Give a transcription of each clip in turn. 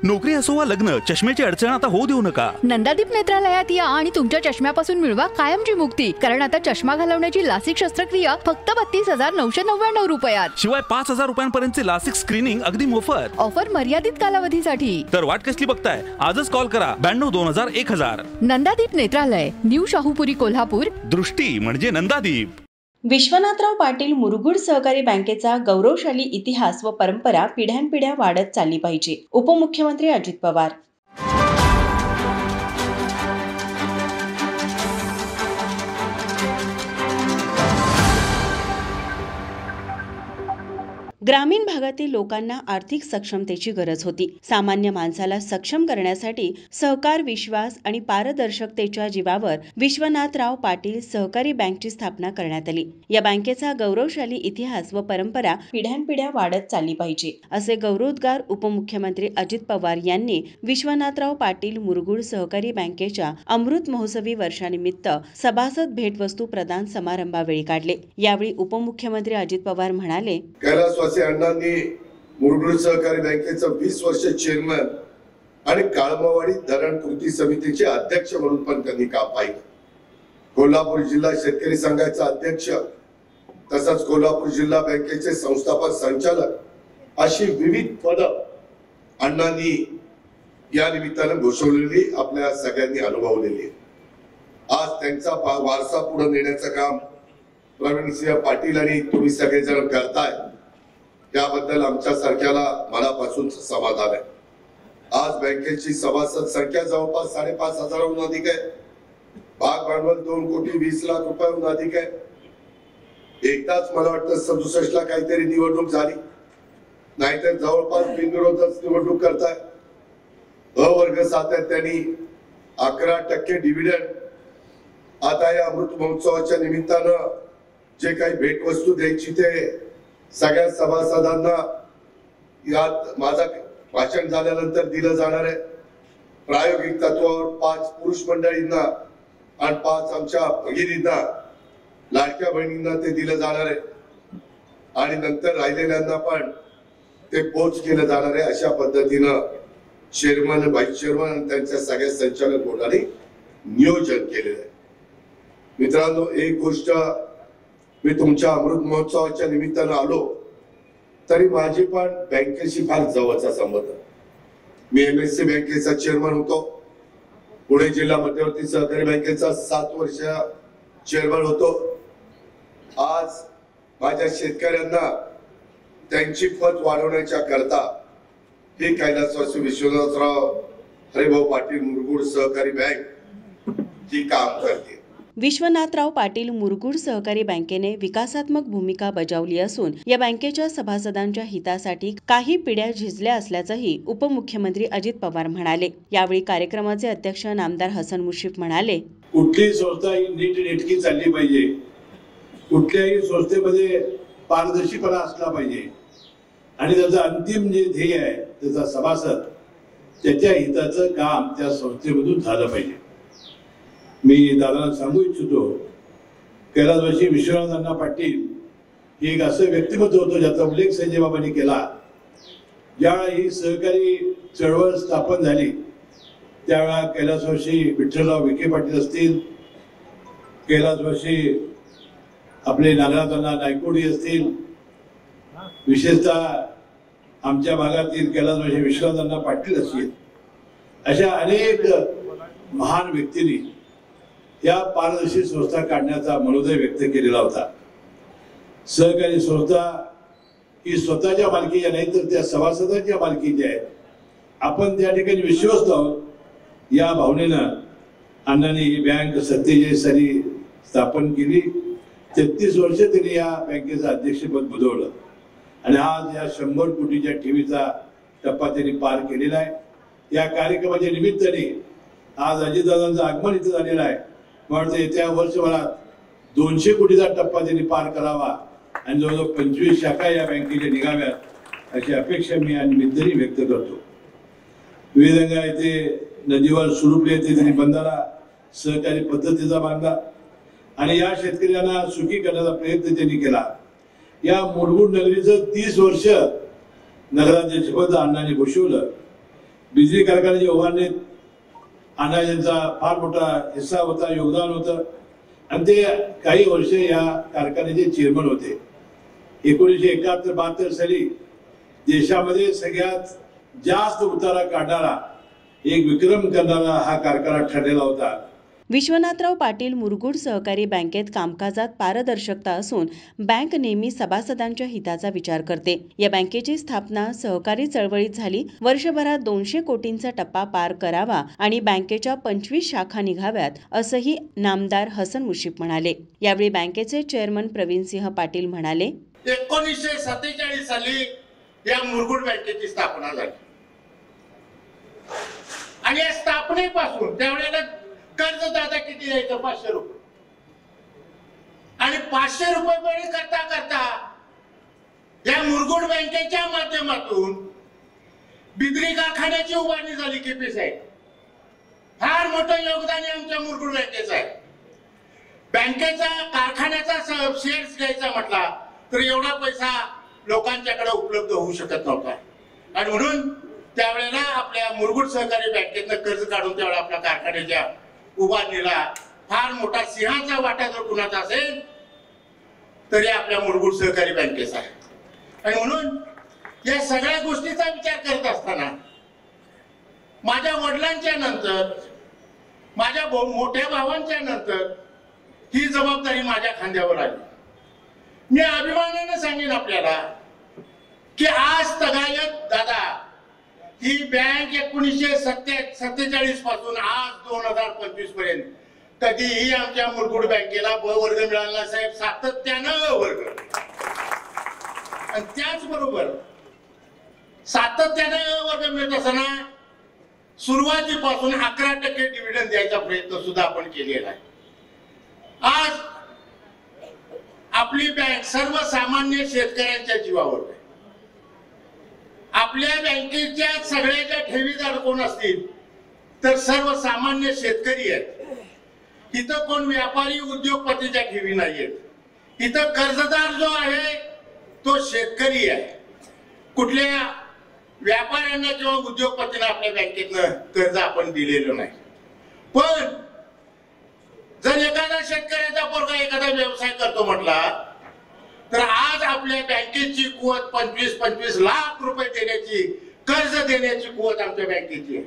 नोकरी असो वा लग्न, चष्म्याची अडचण आता होऊ देऊ नका. नंदादीप नेत्रालयात या आणि तुमच्या चष्म्यापासून मिळवा कायमची मुक्ती. कारण आता चष्मा घालवण्याची लासिक शस्त्रक्रिया फक्त 32,999 रुपयात. शिवाय 5,000 रुपयांपर्यंतचे लासिक स्क्रीनिंग अगदी मोफत. ऑफर मर्यादित कालावधीसाठी. तर वाट कसली बघताय, आजच कॉल करा 92-2000-1000. नंदादीप नेत्रालय, न्यू शाहूपुरी, कोल्हापूर. दृष्टी म्हणजे नंदादीप. विश्वनाथराव पाटील मुरगुड सहकारी बँकेचा गौरवशाली इतिहास व परंपरा पिढ्यानपिढ्या वाढत चालली पाहिजे. उपमुख्यमंत्री अजित पवार. ग्रामीण भागातील लोकांना आर्थिक सक्षमतेची गरज होती. सामान्य माणसाला सक्षम करण्यासाठी सहकार, विश्वास आणि पारदर्शकतेच्या जीवावर विश्वनाथराव पाटील सहकारी बँकची स्थापना करण्यात आली. या बँकेचा गौरवशाली इतिहास व परंपरा पिढ्यानपिढ्या वाढत चालली पाहिजे, असे गौरवोद्गार उपमुख्यमंत्री अजित पवार यांनी विश्वनाथराव पाटील मुरगुड सहकारी बँकेच्या अमृत महोत्सवी वर्षानिमित्त सभासद भेटवस्तू प्रदान समारंभावेळी काढले. यावेळी उपमुख्यमंत्री अजित पवार म्हणाले, अण्णांनी मुरगुड सहकारी बँकेचं 20 वर्ष चेअरमन आणि काळमावाडी धरण कृती समितीचे अध्यक्ष म्हणून पण त्यांनी काम पाहिलं. कोल्हापूर जिल्हा शेतकरी संघाचा अध्यक्ष, तसंच कोल्हापूर जिल्हा बँकेचे संस्थापक संचालक अशी विविध पद अण्णांनी या निमित्ताने घोषवलेली आपल्या सगळ्यांनी अनुभवलेली आहे. आज त्यांचा वारसा पुढे नेण्याचं काम प्रवीणसिंह पाटील आणि तुम्ही सगळेजण करताय, त्याबद्दल आमच्या सारख्याला मनापासून समाधान आहे. आज बँकेची सभासद संख्या जवळपास 5,500हून अधिक आहे. भाग भांडवल 2,20,00,000 रुपयाहून अधिक आहे. एकदाच मला वाटतं 67 ला काहीतरी निवडणूक झाली, नाहीतर जवळपास बिनविरोधच निवडणूक करताय. अ वर्ग सातत्याने 11% डिव्हिडंड. आता या अमृत महोत्सवाच्या निमित्तानं जे काही भेटवस्तू द्यायची ते सगळ्या सभासदांना यात माझं भाषण झाल्यानंतर दिलं जाणार आहे. प्रायोगिक तत्वावर 5 पुरुष मंडळींना आणि 5 आमच्या भगिनींना, लाडक्या बहिणींना ते दिलं जाणार आहे आणि नंतर राहिलेल्यांना पण ते पोच केलं जाणार आहे. अशा पद्धतीनं चेअरमन, व्हाईस चेअरमन आणि त्यांच्या सगळ्या संचालक मंडळाने नियोजन केलेलं आहे. मित्रांनो, एक गोष्ट, मी तुमच्या अमृत महोत्सवाच्या निमित्तानं आलो तरी माझी पण बँकेशी फार जवळचा संबंध. मी MSC बँकेचा चेअरमन होतो. पुणे जिल्हा मध्यवर्ती सहकारी बँकेचा 7 वर्ष चेअरमन होतो. आज माझ्या शेतकऱ्यांना त्यांची पत वाढवण्याच्या करता हे कैलासवासी विश्वनाथराव हरिभाऊ पाटील मुरगुड सहकारी बँक ही काम करते. विश्वनाथराव पाटील मुरगुड सहकारी बँकेने विकासात्मक भूमिका बजावली असून या बँकेच्या सभासदांच्या हितासाठी काही पिढ्या झिजल्या असल्याचंही उपमुख्यमंत्री अजित पवार म्हणाले. यावेळी कार्यक्रमाचे अध्यक्ष नामदार हसन मुश्रीफ म्हणाले, कुठलीही संस्था ही नीटनेटकी चालली पाहिजे. कुठल्याही संस्थेमध्ये पारदर्शीपणा असला पाहिजे आणि त्याचं अंतिम जे ध्येय आहे, त्याचा सभासद, त्याच्या हिताचं काम त्या संस्थेमधून झालं पाहिजे. मी दादांना सांगू इच्छितो, कैलासवासी विश्वनाथ अण्णा पाटील हे एक असं व्यक्तिमत्व होतं ज्याचा उल्लेख संजय बाबांनी केला. ज्यावेळी ही सहकारी चळवळ स्थापन झाली त्यावेळा कैलासवासी विठ्ठलराव विखे पाटील असतील, कैलासवासी आपले नागनाथांना नायकोडी असतील, विशेषतः आमच्या भागातील कैलासवासी विश्वनाथ अण्णा पाटील असतील, अशा अनेक महान व्यक्तींनी या पारदर्शी संस्था काढण्याचा मनोदय व्यक्त केलेला होता. सहकारी संस्था ही स्वतःच्या मालकीच्या नाही तर त्या सभासदांच्या मालकीच्या आहेत. आपण त्या ठिकाणी विश्वस्त आहोत या भावनेनं अण्णांनी ही बँक 47 साली स्थापन केली. 33 वर्ष त्यांनी या बँकेचं अध्यक्षपद भूषवलं आणि आज या 100 कोटीच्या ठेवीचा टप्पा त्यांनी पार केलेला आहे. या कार्यक्रमाच्या निमित्ताने आज अजितदादांचं आगमन इथं झालेलं आहे. मला येत्या वर्षभरात 200 कोटीचा टप्पा त्यांनी पार करावा आणि जवळजवळ 25 शाखा या बँकेच्या निघाव्यात अशी अपेक्षा मी या निमित्ताने व्यक्त करतो. विविधंगा येथे नदीवर सुरुपले येथे त्यांनी बंधारा सहकारी पद्धतीचा बांधला आणि या शेतकऱ्यांना सुखी करण्याचा प्रयत्न त्यांनी केला. या मुरगुड नगरीचं 30 वर्ष नगराध्यक्षपद अण्णांनी भूषवलं. बिजली कारखान्याच्या उभारणीत अण्णाजींचा फार मोठा हिस्सा होता, योगदान होतं आणि ते काही वर्ष या कारखान्याचे चेअरमन होते. 1971-72 साली देशामध्ये सगळ्यात जास्त उतारा काढणारा, एक विक्रम करणारा हा कारखाना ठरलेला होता. विश्वनाथराव पाटील मुरगुड सहकारी बँकेत कामकाजात पारदर्शकता असून बँक नेहमी सभासदांच्या हिताचा विचार करते. या बँकेची स्थापना सहकारी चळवळीत झाली. वर्षभरात 200 कोटींचा टप्पा पार करावा आणि बँकेच्या 25 शाखा निघाव्यात, असंही नामदार हसन मुश्रीफ म्हणाले. यावेळी बँकेचे चेअरमन प्रवीणसिंह पाटील म्हणाले, 1947 साली या मुरगुड बँकेची स्थापना झाली आणि या स्थापनेपासून त्यावेळेला कर्जदाता किती द्यायचं? 500 रुपये. आणि 500 रुपये बळी करता करता या मुरगुड बँकेच्या माध्यमातून बिद्री कारखान्याची उभारणी झाली. केपी साहेब, फार मोठं योगदान आमच्या मुरगुड बँकेचं आहे. बँकेचा कारखान्याचा शेअर्स घ्यायचा म्हटला तर एवढा पैसा लोकांच्याकडे उपलब्ध होऊ शकत नव्हता आणि म्हणून त्यावेळेला आपल्या मुरगुड सहकारी बँकेतनं कर्ज काढून त्यावेळेला आपल्या कारखान्याच्या उभारणीला फार मोठा सिंहाचा वाटा जर कुणाचा असेल तरी आपल्या मुरगुड सहकारी बँकेचा आहे. आणि म्हणून या सगळ्या गोष्टीचा विचार करत असताना माझ्या वडिलांच्या नंतर, माझ्या मोठ्या भावांच्या नंतर ही जबाबदारी माझ्या खांद्यावर आली. मी अभिमानाने सांगेन आपल्याला की आज तगायत दादा ही बँक 1947 पासून आज 2025 पर्यंत कधीही आमच्या मुरगुड बँकेला ब वर्ग मिळाला साहेब, सातत्यानं अ वर्ग. आणि त्याचबरोबर सातत्यानं अ वर्ग मिळत असताना सुरुवातीपासून 11% डिव्हिडंड द्यायचा प्रयत्न सुद्धा आपण केलेला आहे. आज आपली बँक सर्वसामान्य शेतकऱ्यांच्या जीवावर आहे. आपल्या बँकेच्या सगळ्या ज्या ठेवीदार कोण असतील तर सर्वसामान्य शेतकरी आहेत. इथं कोण व्यापारी उद्योगपतीच्या ठेवी नाहीयेत. इथं कर्जदार जो आहे तो शेतकरी आहे. कुठल्या व्यापाऱ्यांना किंवा उद्योगपतींना आपल्या बँकेतनं कर्ज आपण दिलेलं नाही. पण जर एखादा शेतकऱ्याचा पोरगा एखादा व्यवसाय करतो म्हटला तर आज आपल्या बँकेची कुवत 25-25 लाख रुपये देण्याची, कर्ज देण्याची कुवत आमच्या बँकेची आहे.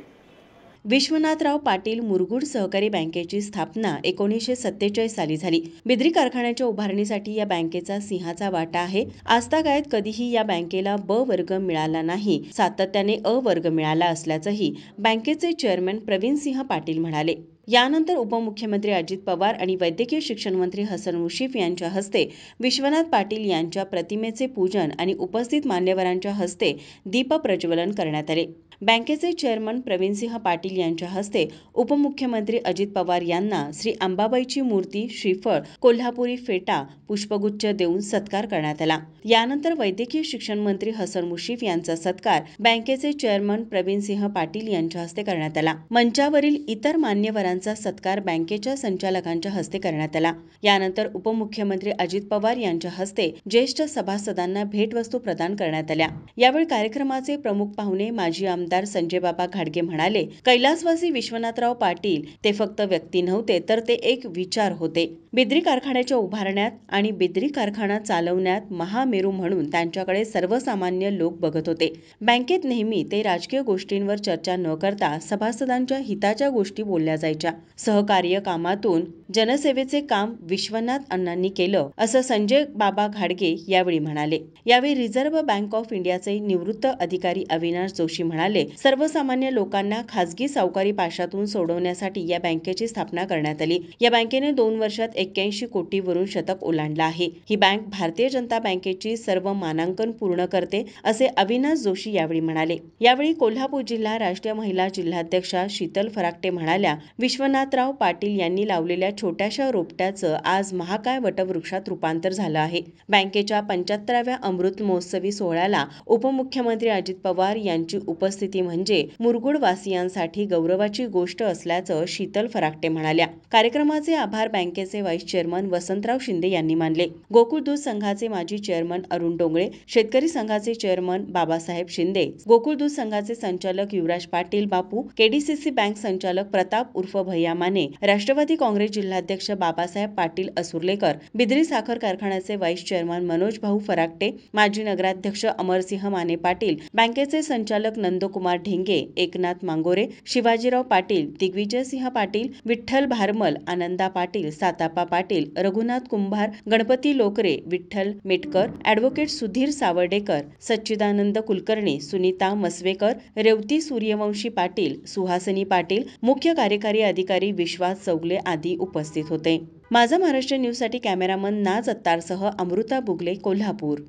विश्वनाथराव पाटील मुरगुड सहकारी बँकेची स्थापना 1947 साली झाली. बिद्री कारखान्याच्या उभारणीसाठी या बँकेचा सिंहाचा वाटा आहे. आजतागायत कधीही या बँकेला ब वर्ग मिळाला नाही, सातत्याने अ वर्ग मिळाला असल्याचंही बँकेचे चेअरमन प्रवीणसिंह पाटील म्हणाले. यानंतर उपमुख्यमंत्री अजित पवार आणि वैद्यकीय शिक्षण मंत्री हसन मुश्रीफ यांच्या हस्ते विश्वनाथ पाटील यांच्या प्रतिमेचे पूजन आणि उपस्थित मान्यवरांच्या हस्ते दीप प्रज्वलन करण्यात आले. बँकेचे चेअरमन प्रवीणसिंह पाटील यांच्या हस्ते उपमुख्यमंत्री अजित पवार यांना श्री अंबाबाईची मूर्ती, श्रीफळ, कोल्हापुरी फेटा, पुष्पगुच्छ देऊन सत्कार करण्यात आला. यानंतर वैद्यकीय शिक्षण मंत्री हसन मुश्रीफ यांचा सत्कार बँकेचे चेअरमन प्रवीणसिंह पाटील यांच्या हस्ते करण्यात आला. मंचावरील इतर मान्यवरांचा सत्कार बँकेच्या संचालकांच्या हस्ते करण्यात आला. यानंतर उपमुख्यमंत्री अजित पवार यांच्या हस्ते ज्येष्ठ सभासदांना भेटवस्तू प्रदान करण्यात आल्या. यावेळी कार्यक्रमाचे प्रमुख पाहुणे माजी आमदार संजयबाबा घाडगे म्हणाले, कैलासवासी विश्वनाथराव पाटील ते फक्त व्यक्ती नव्हते तर ते एक विचार होते. बिद्री कारखान्याच्या उभारण्यात आणि बिद्री कारखाना चालवण्यात महामेरू म्हणून त्यांच्याकडे सर्वसामान्य लोक बघत होते. बँकेत नेहमी ते राजकीय गोष्टींवर चर्चा न करता सभासदांच्या हिताच्या गोष्टी बोलल्या जायच्या. सहकार्य कामातून जनसेवेचे काम विश्वनाथ अण्णांनी केलं, असं संजय बाबा घाडगे यावेळी म्हणाले. यावेळी रिझर्व्ह बँक ऑफ इंडियाचे निवृत्त अधिकारी अविनाश जोशी म्हणाले, सर्वसामान्य लोकांना खासगी सावकारी पाशातून सोडवण्यासाठी या बँकेची स्थापना करण्यात आली. या बँकेने 2 वर्षात 81 कोटीवरून शतक ओलांडलं आहे. ही बँक भारतीय जनता बँकेची सर्व मानांकन पूर्ण करते, असे अविनाश जोशी यावेळी म्हणाले. यावेळी कोल्हापूर जिल्हा राष्ट्रीय महिला जिल्हाध्यक्षा शीतल फराकटे म्हणाल्या, विश्वनाथराव पाटील यांनी लावलेल्या छोट्याशा रोपट्याचं आज महाकाय वटवृक्षात रूपांतर झालं आहे. बँकेच्या 75व्या अमृत महोत्सवी सोहळ्याला उपमुख्यमंत्री अजित पवार यांची उपस्थिती म्हणजे मुरगुड वासियांसाठी गौरवाची गोष्ट असल्याचं शीतल फराकटे म्हणाल्या. कार्यक्रमाचे आभार बँकेचे व्हाईस चेअरमन वसंतराव शिंदे यांनी मानले. गोकुळ दूध संघाचे माजी चेअरमन अरुण डोंगळे, शेतकरी संघाचे चेअरमन बाबासाहेब शिंदे, गोकुळ दूध संघाचे संचालक युवराज पाटील बापू, केडीसीसी बँक संचालक प्रताप उर्फ भैया माने, राष्ट्रवादी काँग्रेस जिल्हाध्यक्ष बाबासाहेब पाटील असुर्लेकर, बिद्री साखर कारखान्याचे व्हाईस चेअरमन मनोज भाऊ फराकटे, माजी नगराध्यक्ष अमरसिंह माने पाटील, बँकेचे संचालक नंदकुमार ढेंगे, एकनाथ मांगोरे, शिवाजीराव पाटील, दिग्विजयसिंह पाटील, विठ्ठल भारमल, आनंदा पाटील, सातापा पाटील, रघुनाथ कुंभार, गणपती लोकरे, विठ्ठल मेटकर, ॲडव्होकेट सुधीर सावर्डेकर, सच्चिदानंद कुलकर्णी, सुनीता मसवेकर, रेवती सूर्यवंशी पाटील, सुहासनी पाटील, मुख्य कार्यकारी अधिकारी विश्वास चौगले आदी उपस्थित होते. माझा महाराष्ट्र न्यूजसाठी कॅमेरामन नाज अत्तारसह अमृता बुगले, कोल्हापूर.